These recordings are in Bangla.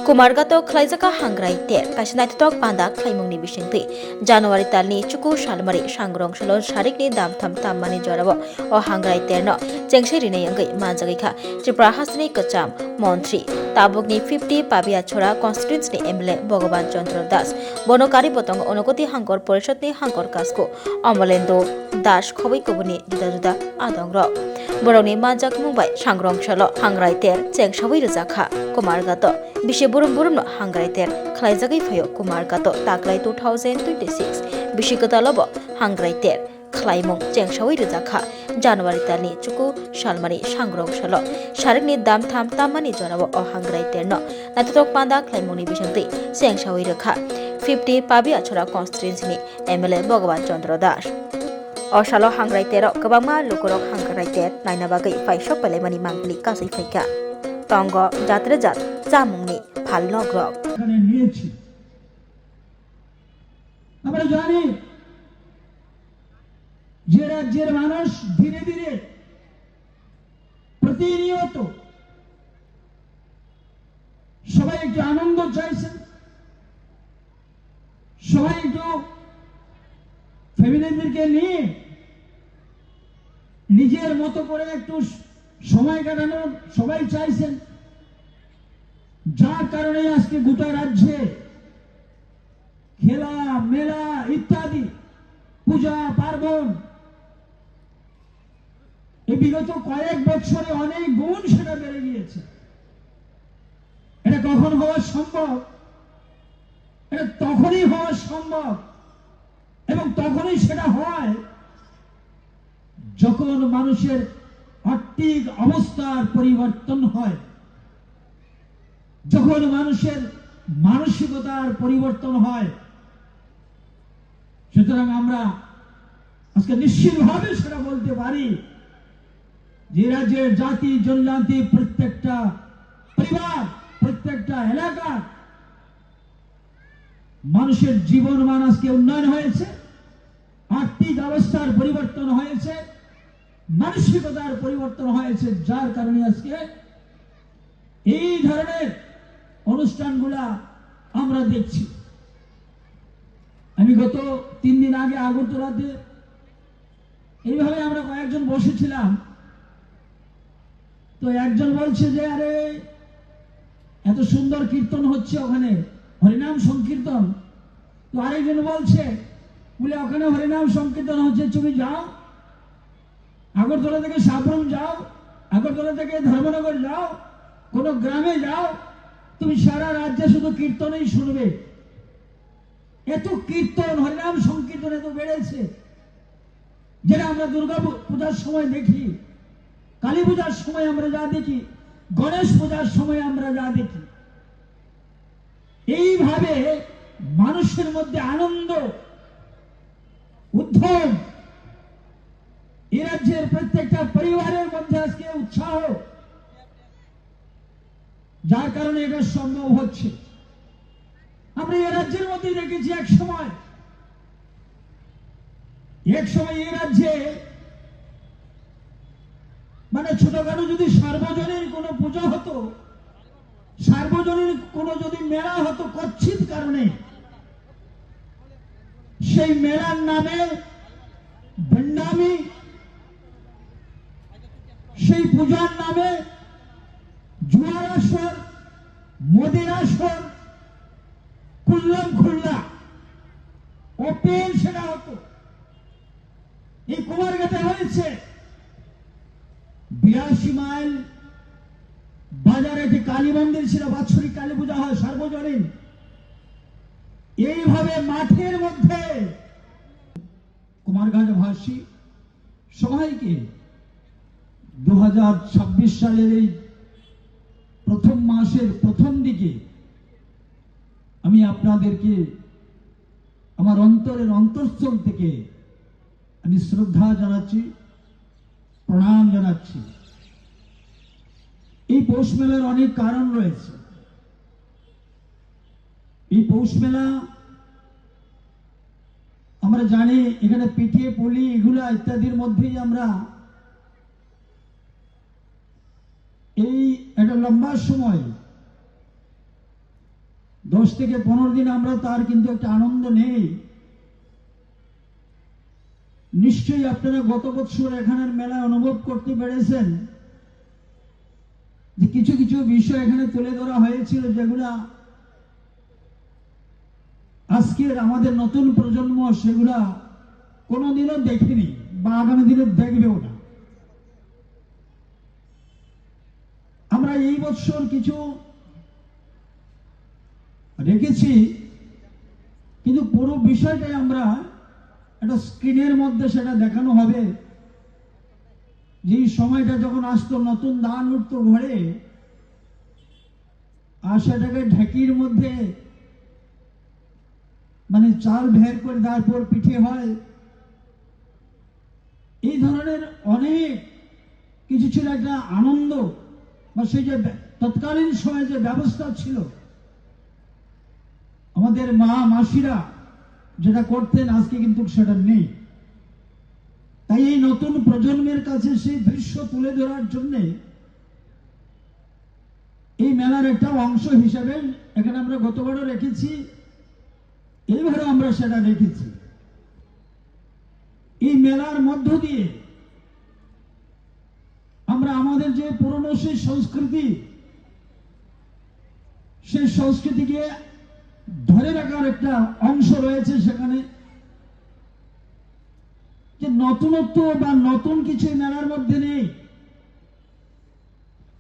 Kumargato Klaizaka Hangrai Ter, Kashnaitok Panda Klaimuni Bishinti, January Talni, Chuku Shalmari, Shangrong Shalon, Sharikni Dam Tam Tamani Jorabo, or Hangrai Terno, Jengshirine Yangi, Manzagika, Tripra Hasni Kacham, Montri, Tabugni 50, Pabia Chora, Constituency Emile, Bogoban Chandra Das, Bonokari Botong, Onokoti Hangor, Porshotni Hangor Kasko, Omalendo, Dash, Kobi Kubuni, Juda, Adongro. Boroni Manjak Mumbai, Shangrong Shalo, Hangrai Ter, Cheng Shawi Zaka, Kumargato, Bishe Burum Burum Hangrai Ter, Klaizagi Fayo, Kumargato, Taklai 2026, Bishikata Lobo, Hangrai Ter, Klaimong, Cheng Shawi Zaka, January Tani, Chuku, Shalmari, Shangrong Shalo, Sharikni Dam Tam Tamani Jorabo, or Hangrai Ter no, Natatok Panda, Klaimoni Bishanti, Cheng Shawi Raka, 50 Pabia Chora Constituency, Emile Bogovan Chandra Das. Oshalo hangrai tero kabama lukurok hangrai ter naina bagai faishok pele mani mangli kasai faika tongo jatre jat jamungni phalno grok এখানে নিয়েছি আমরা জানি যে রাজ্যের মানুষ ধীরে ধীরে প্রতিনিয়ত সবাই একটু আনন্দ চাইছেন সবাই একটু ফ্যামিলিদেরকে নিয়ে নিজের মতো করে একটু সময় কাটানো সবাই চাইছেন যার কারণে আজকে গোটা রাজ্যে খেলা মেলা ইত্যাদি পূজা পার্বণ এই বিগত কয়েক বছরে অনেক গুণ সেটা বেড়ে গিয়েছে এটা কখন হওয়া সম্ভব এটা তখনই হওয়া সম্ভব এবং তখনই সেটা হয় যখন মানুষের আর্থিক অবস্থার পরিবর্তন হয় যখন মানুষের মানসিকতার পরিবর্তন হয় সুতরাং আমরা আজকে নিশ্চিতভাবে সেটা বলতে পারি যে রাজ্যের জাতি জনজাতি প্রত্যেকটা পরিবার প্রত্যেকটা এলাকা মানুষের জীবনমান আজকে উন্নয়ন হয়েছে আর্থিক অবস্থার পরিবর্তন হয়েছে মানসিকতার পরিবর্তন হয়েছে যার কারণে আজকে এই ধরনের অনুষ্ঠানগুলা আমরা দেখছি আমি গত 3 দিন আগে আগরতলাতে এইভাবে আমরা কয়েকজন বসেছিলাম তো একজন বলছে যে আরে এত সুন্দর কীর্তন হচ্ছে ওখানে হরিনাম সংকীর্তন তো আরেকজন বলছে বলে ওখানে হরিনাম সংকীর্তন হচ্ছে তুমি যাও আগরতলা থেকে সাবরুম যাও আগরতলা থেকে ধর্মনগর যাও কোন গ্রামে যাও তুমি সারা রাজ্যে শুধু কীর্তনই শুনবে এত কীর্তন হরিনাম সংকীর্তন এত বেড়েছে যেটা আমরা দুর্গা পূজার সময় দেখি কালী পূজার সময় আমরা যা দেখি গণেশ পূজার সময় আমরা যা দেখি এইভাবে মানুষের মধ্যে আনন্দ উদ্যম এই রাজ্যের প্রত্যেকটা পরিবারের মধ্যে আজকে উৎসাহ যার কারণে এটা সম্ভব হচ্ছে আমরা এই রাজ্যের মধ্যে দেখেছি এক সময় এই রাজ্যে মানে ছোটখাটো যদি সার্বজনীন কোনো পূজা হতো সার্বজনীন কোনো যদি মেলা হতো কচ্ছিত কারণে সেই মেলার নামে ভণ্ডামি সেই পূজার নামে জুয়ার আসর মদের আসর খুল্লাম খুল্লা ওপেন সেটা হতো এই কুমারঘাটে হয়েছে 82 মাইল বাজারে একটি কালী মন্দির ছিল বাৎসরিক কালী পূজা হয় সার্বজনীন এইভাবে মাঠের মধ্যে কুমারঘাট ভাসী সবাইকে 2026 সালের এই প্রথম মাসের প্রথম দিকে আমি আপনাদেরকে আমার অন্তরের অন্তঃস্থল থেকে আমি শ্রদ্ধা জানাচ্ছি প্রণাম জানাচ্ছি এই পৌষ মেলার অনেক কারণ রয়েছে এই পৌষ মেলা আমরা জানি এখানে পিঠে পুলি এগুলা ইত্যাদির মধ্যেই আমরা এই একটা লম্বা সময় 10 থেকে 15 দিন আমরা তার কিন্তু একটা আনন্দ নেই। নিশ্চয়ই আপনারা গত বছর এখানের মেলায় অনুভব করতে পেরেছেন যে কিছু কিছু বিষয় এখানে তুলে ধরা হয়েছিল যেগুলা আজকের আমাদের নতুন প্রজন্ম সেগুলা কোনোদিনও দেখেনি বা আগামী দিনে দেখবেও না। আমরা এই বছর কিছু রেখেছি, কিন্তু পুরো বিষয়টাই আমরা একটা স্ক্রিনের মধ্যে সেটা দেখানো হবে। যে সময়টা যখন আসতো নতুন ধান উঠতো ঘরে, আর সেটাকে ঢেকির মধ্যে মানে চাল ভের করে তারপর পিঠে হয়, এই ধরনের অনেক কিছু ছিল। একটা আনন্দ বা সেই যে তৎকালীন সময়ে যে ব্যবস্থা ছিল, আমাদের মা মাসিরা যেটা করতেন, আজকে কিন্তু সেটা নেই। তাই এই নতুন প্রজন্মের কাছে সেই দৃশ্য তুলে ধরার জন্য এই মেলার একটা অংশ হিসাবে এখানে আমরা গতবারও রেখেছি, এইবারে আমরা সেটা রেখেছি। এই মেলার মধ্য দিয়ে আমরা আমাদের যে পুরনো সেই সংস্কৃতি, সেই সংস্কৃতিকে ধরে রাখার একটা অংশ রয়েছে সেখানে। যে নতুনত্ব বা নতুন কিছু মেলার মধ্যে নেই,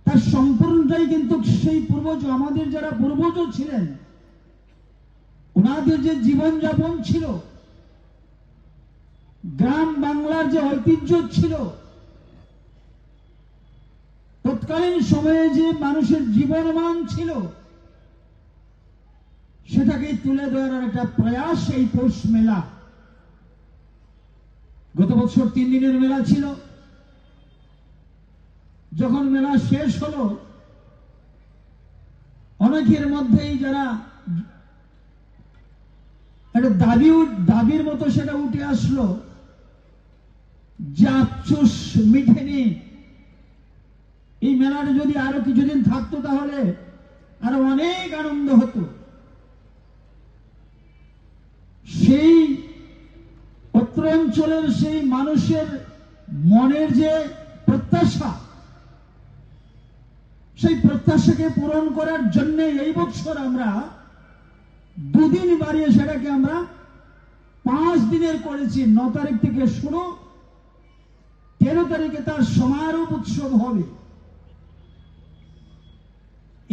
তার সম্পূর্ণটাই কিন্তু সেই পূর্বজ, আমাদের যারা পূর্বজ ছিলেন, ওনাদের যে জীবনযাপন ছিল, গ্রাম বাংলার যে ঐতিহ্য ছিল, তৎকালীন সময়ে যে মানুষের জীবনমান ছিল, সেটাকে তুলে ধরার একটা প্রয়াস এই পৌষ মেলা। গত বছর 3 দিনের মেলা ছিল। যখন মেলা শেষ হলো, অনেকের মধ্যেই যারা একটা দাবির মতো সেটা উঠে আসলো যে আফসোস মিটেনি, এই মেলাটা যদি আরো কিছুদিন থাকতো তাহলে আরো অনেক আনন্দ হতো। সেই অত্র অঞ্চলের সেই মানুষের মনের যে প্রত্যাশা, সেই প্রত্যাশাকে পূরণ করার জন্য এই বছর আমরা 2 দিন বাড়িয়ে সেটাকে আমরা 5 দিনের করেছি। 9 তারিখ থেকে শুরু, 13 তারিখে তার সমারোহ উৎসব হবে।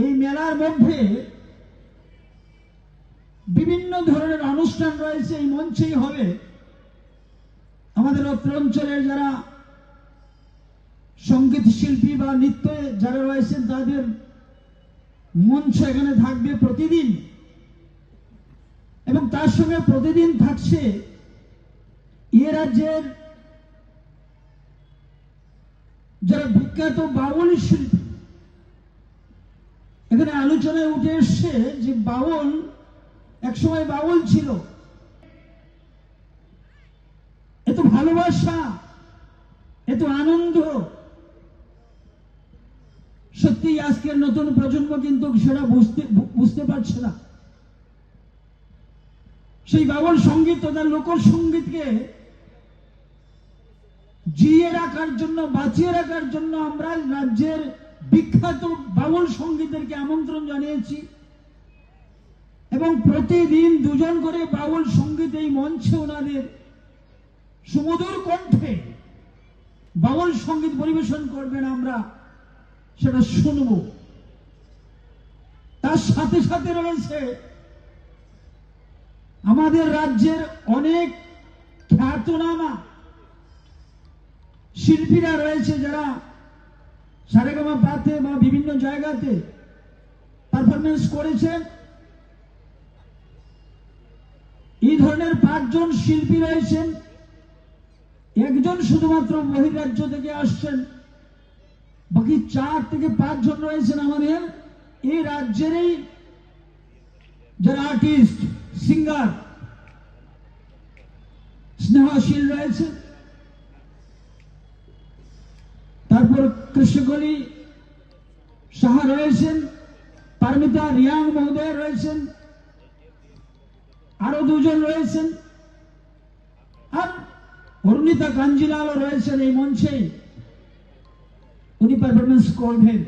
এই মেলার মধ্যে বিভিন্ন ধরনের অনুষ্ঠান রয়েছে, এই মঞ্চেই হবে। আমাদের অত্র অঞ্চলের যারা সঙ্গীত শিল্পী বা নৃত্য যারা রয়েছেন, তাদের মঞ্চ এখানে থাকবে প্রতিদিন, এবং তার সঙ্গে প্রতিদিন থাকছে এ রাজ্যের যারা বিখ্যাত বাউল শিল্পী। এখানে আলোচনায় উঠে এসছে যে বাউল একসময় বাউল ছিল, এত ভালোবাসা, এত আনন্দ, সত্যি আজকের নতুন প্রজন্ম কিন্তু সেটা বুঝতে পারছে না। সেই বাউল সঙ্গীত তথা লোকসঙ্গীতকে জিয়ে রাখার জন্য, বাঁচিয়ে রাখার জন্য আমরা রাজ্যের বিখ্যাত বাউল সঙ্গীতদেরকে আমন্ত্রণ জানিয়েছি, এবং প্রতিদিন 2 জন করে বাউল সঙ্গীত এই মঞ্চে ওনাদের সুমধুর কণ্ঠে বাউল সঙ্গীত পরিবেশন করবেন, আমরা সেটা শুনব। তার সাথে সাথে রয়েছে আমাদের রাজ্যের অনেক খ্যাতনামা শিল্পীরা রয়েছে, যারা সারেগামা পাতে বা বিভিন্ন জায়গাতে পারফরমেন্স করেছেন। এই ধরনের 5 জন শিল্পী রয়েছেন, একজন শুধুমাত্র বহির্রাজ্য থেকে আসছেন, বাকি 4 থেকে 5 জন রয়েছেন আমাদের এই রাজ্যেরই যারা আর্টিস্ট, সিঙ্গার, স্নেহশীল রয়েছে। তারপর কৃষ্ণকলি সাহা রয়েছেন, পারমিতা রিয়াং মহোদয় রয়েছেন, আরো দুজন রয়েছেন, আর অরুণিতা কাঞ্জিলালও রয়েছেন এই মঞ্চেই, উনি পারফরমেন্স করবেন।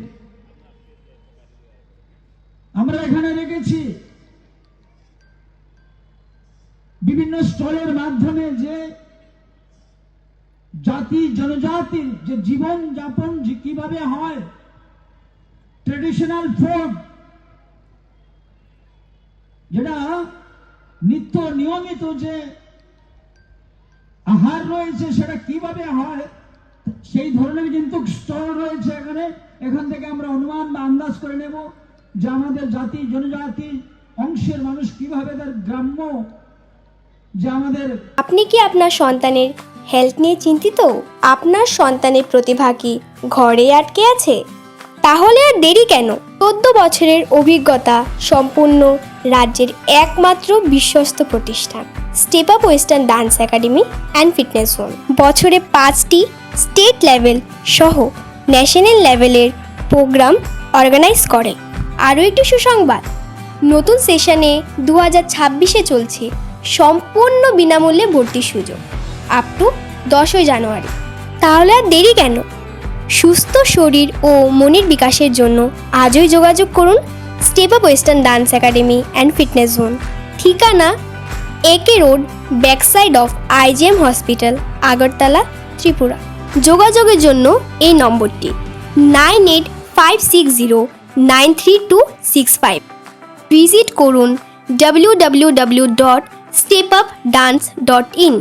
আমরা এখানে রেখেছি বিভিন্ন স্টলের মাধ্যমে যে জাতি জনজাতির যে জীবন যাপন যে কিভাবে হয়, ট্রেডিশনাল ফুড যেটা নিত্য নিয়মিত যে আহার রয়েছে সেটা কিভাবে হয়, সেই ধরনের কিন্তু স্টল রয়েছে এখানে। এখান থেকে আমরা অনুমান বা আন্দাজ করে নেব যে আমাদের জাতি জনজাতি অংশের মানুষ কিভাবে তার গ্রাম্য যে আমাদের। আপনি কি আপনার সন্তানের হেলথ নিয়ে চিন্তিত? আপনার সন্তানের প্রতিভা কি ঘরে আটকে আছে? তাহলে আর দেরি কেন? 14 বছরের অভিজ্ঞতা সম্পূর্ণ রাজ্যের একমাত্র বিশ্বস্ত প্রতিষ্ঠান step up western dance academy and fitness zone বছরে 5টি স্টেট লেভেল সহ ন্যাশনাল লেভেলের প্রোগ্রাম অর্গানাইজ করে। আরও একটি সুসংবাদ, নতুন সেশনে 2026-এ চলছে সম্পূর্ণ বিনামূল্যে ভর্তির সুযোগ আপ টু 10ই জানুয়ারি। তাহলে আর দেরি কেন? সুস্থ শরীর ও মনের বিকাশের জন্য আজই যোগাযোগ করুন step up western dance academy and fitness zone. ঠিকানা AK road, backside of IGM hospital, Agartala, Tripura. যোগাযোগের জন্য এই নম্বরটি 9856093265। ভিজিট করুন www.stepupdance.in।